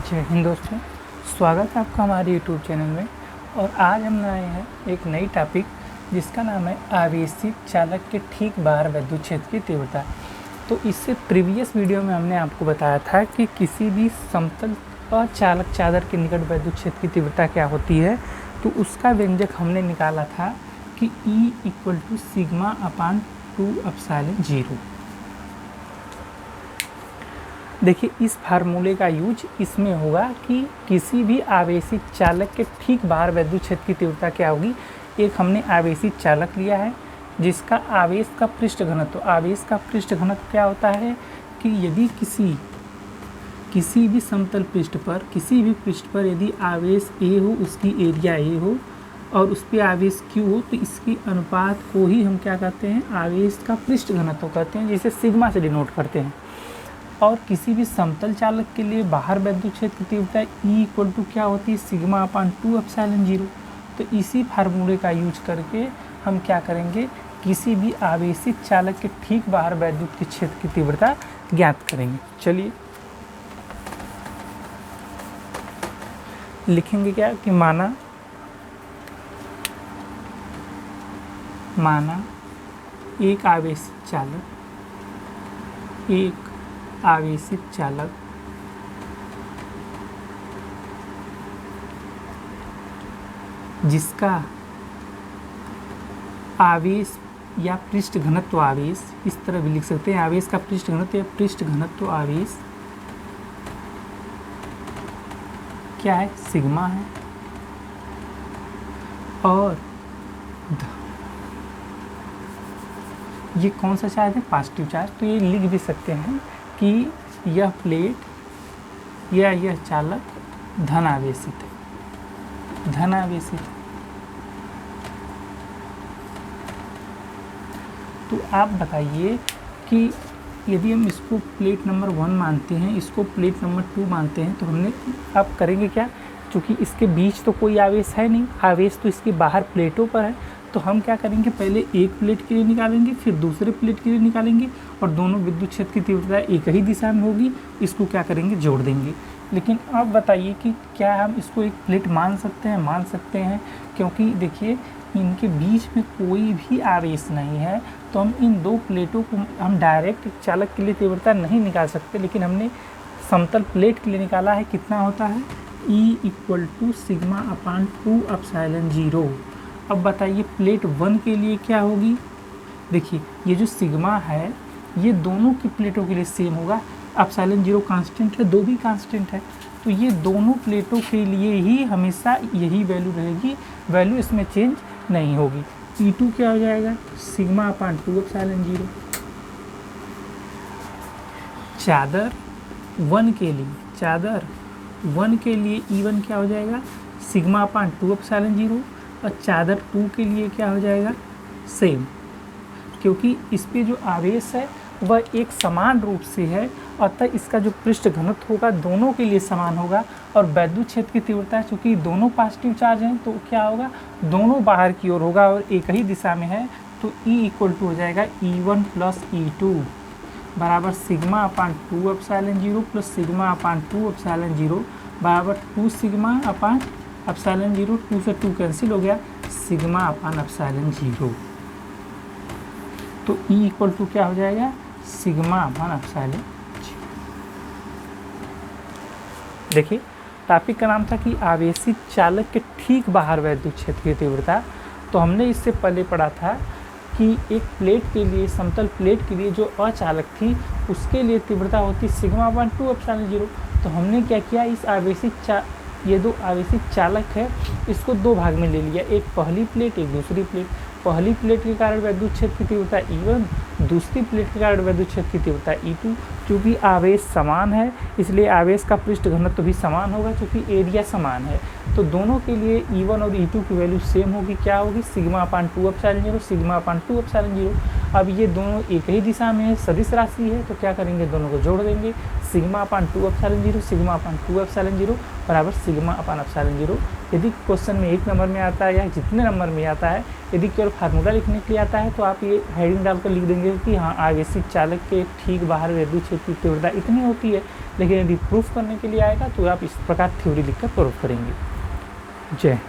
जय हिंद दोस्तों, स्वागत है आपका हमारे यूट्यूब चैनल में। और आज हम आए हैं एक नई टॉपिक जिसका नाम है आवेशित चालक के ठीक बाहर विद्युत क्षेत्र की तीव्रता। तो इससे प्रीवियस वीडियो में हमने आपको बताया था कि किसी भी समतल अचालक चादर के निकट विद्युत क्षेत्र की तीव्रता क्या होती है। तो उसका व्यंजक हमने निकाला था कि E = σ/2ε0। देखिए, इस फार्मूले का यूज इसमें होगा कि किसी भी आवेशित चालक के ठीक बाहर विद्युत क्षेत्र की तीव्रता क्या होगी। एक हमने आवेशित चालक लिया है जिसका आवेश का पृष्ठ घनत्व, आवेश का पृष्ठ घनत्व क्या होता है कि यदि किसी भी समतल पृष्ठ पर, किसी भी पृष्ठ पर यदि आवेश A हो, उसकी एरिया A हो और उस पर आवेश Q हो, तो इसकी अनुपात को ही हम क्या कहते हैं, आवेश का पृष्ठ घनत्व कहते हैं, जिसे सिग्मा से डिनोट करते हैं। और किसी भी समतल चालक के लिए बाहर विद्युत क्षेत्र की तीव्रता E क्या होती है, σ/2ε0। तो इसी फार्मूले का यूज करके हम क्या करेंगे, किसी भी आवेशित चालक के ठीक बाहर विद्युत के क्षेत्र की तीव्रता ज्ञात करेंगे। चलिए लिखेंगे क्या कि माना एक आवेशित चालक जिसका आवेश या पृष्ठ घनत्व आवेश, इस तरह भी लिख सकते हैं, आवेश का पृष्ठ घनत्व या पृष्ठ घनत्व आवेश क्या है, सिग्मा है। और ये कौन सा चार्ज है, पॉजिटिव चार्ज। तो ये लिख भी सकते हैं कि यह प्लेट या यह चालक धन आवेशित है। तो आप बताइए कि यदि हम इसको प्लेट नंबर 1 मानते हैं, इसको प्लेट नंबर 2 मानते हैं, तो हमने आप करेंगे क्या, क्योंकि इसके बीच तो कोई आवेश है नहीं, आवेश तो इसके बाहर प्लेटों पर है। तो हम क्या करेंगे, पहले एक प्लेट के लिए निकालेंगे, फिर दूसरे प्लेट के लिए निकालेंगे, और दोनों विद्युत क्षेत्र की तीव्रता एक ही दिशा में होगी, इसको क्या करेंगे, जोड़ देंगे। लेकिन अब बताइए कि क्या हम इसको एक प्लेट मान सकते हैं, मान सकते हैं, क्योंकि देखिए इनके बीच में कोई भी आवेश नहीं है। तो हम इन दो प्लेटों को हम डायरेक्ट चालक के लिए तीव्रता नहीं निकाल सकते, लेकिन हमने समतल प्लेट के लिए निकाला है। कितना होता है, E = σ/2ε0। अब बताइए प्लेट 1 के लिए क्या होगी। देखिए ये जो सिग्मा है ये दोनों की प्लेटों के लिए सेम होगा। ε0 कांस्टेंट है, 2 भी कांस्टेंट है, तो ये दोनों प्लेटों के लिए ही हमेशा यही वैल्यू रहेगी, वैल्यू इसमें चेंज नहीं होगी। E2 क्या हो जाएगा, σ/2ε0। चादर 1 के लिए E1 क्या हो जाएगा, σ/2ε0। और चादर 2 के लिए क्या हो जाएगा, सेम, क्योंकि इस पे जो आवेश है वह एक समान रूप से है, अतः इसका जो पृष्ठ घनत्व होगा दोनों के लिए समान होगा। और विद्युत क्षेत्र की तीव्रता चूँकि दोनों पॉजिटिव चार्ज हैं, तो क्या होगा, दोनों बाहर की ओर होगा और एक ही दिशा में है। तो E = हो जाएगा E1 + E2 बराबर σ/2ε0 + σ/2ε0 बराबर 2 σ/ε0। 2 से 2 कैंसिल हो गया, σ/ε0। तो E = क्या हो जाएगा, σ/ε0। देखिए टॉपिक का नाम था कि आवेशित चालक के ठीक बाहर विद्युत क्षेत्र की तीव्रता। तो हमने इससे पहले पढ़ा था कि एक प्लेट के लिए, समतल प्लेट के लिए जो अचालक थी उसके लिए तीव्रता होती σ/2ε0। तो हमने क्या किया, इस ये दो आवेशित चालक है, इसको दो भाग में ले लिया, एक पहली प्लेट, एक दूसरी प्लेट। पहली प्लेट के कारण विद्युत क्षेत्र की तीव्रता E1, दूसरी प्लेट के कारण विद्युत क्षेत्र की तीव्रता E2। चूँकि आवेश समान है इसलिए आवेश का पृष्ठ घनत्व भी समान होगा, चूँकि एरिया समान है। तो दोनों के लिए E1 और E2 की वैल्यू सेम होगी, क्या होगी, σ/2ε0। अब ये दोनों एक ही दिशा में है, सदिश राशि है, तो क्या करेंगे, दोनों को जोड़ देंगे, σ/2ε0 σ/2ε0। बराबर सिग्मा अपान एप्सिलॉन 0। यदि क्वेश्चन में 1 नंबर में आता है या जितने नंबर में आता है, यदि केवल फार्मूला लिखने के लिए आता है तो आप ये हेडिंग डालकर लिख देंगे कि हाँ आवेशित चालक के ठीक बाहर विद्युत क्षेत्र की तीव्रता इतनी होती है। लेकिन यदि प्रूफ करने के लिए आएगा तो आप इस प्रकार थ्योरी लिखकर प्रूफ करेंगे। जय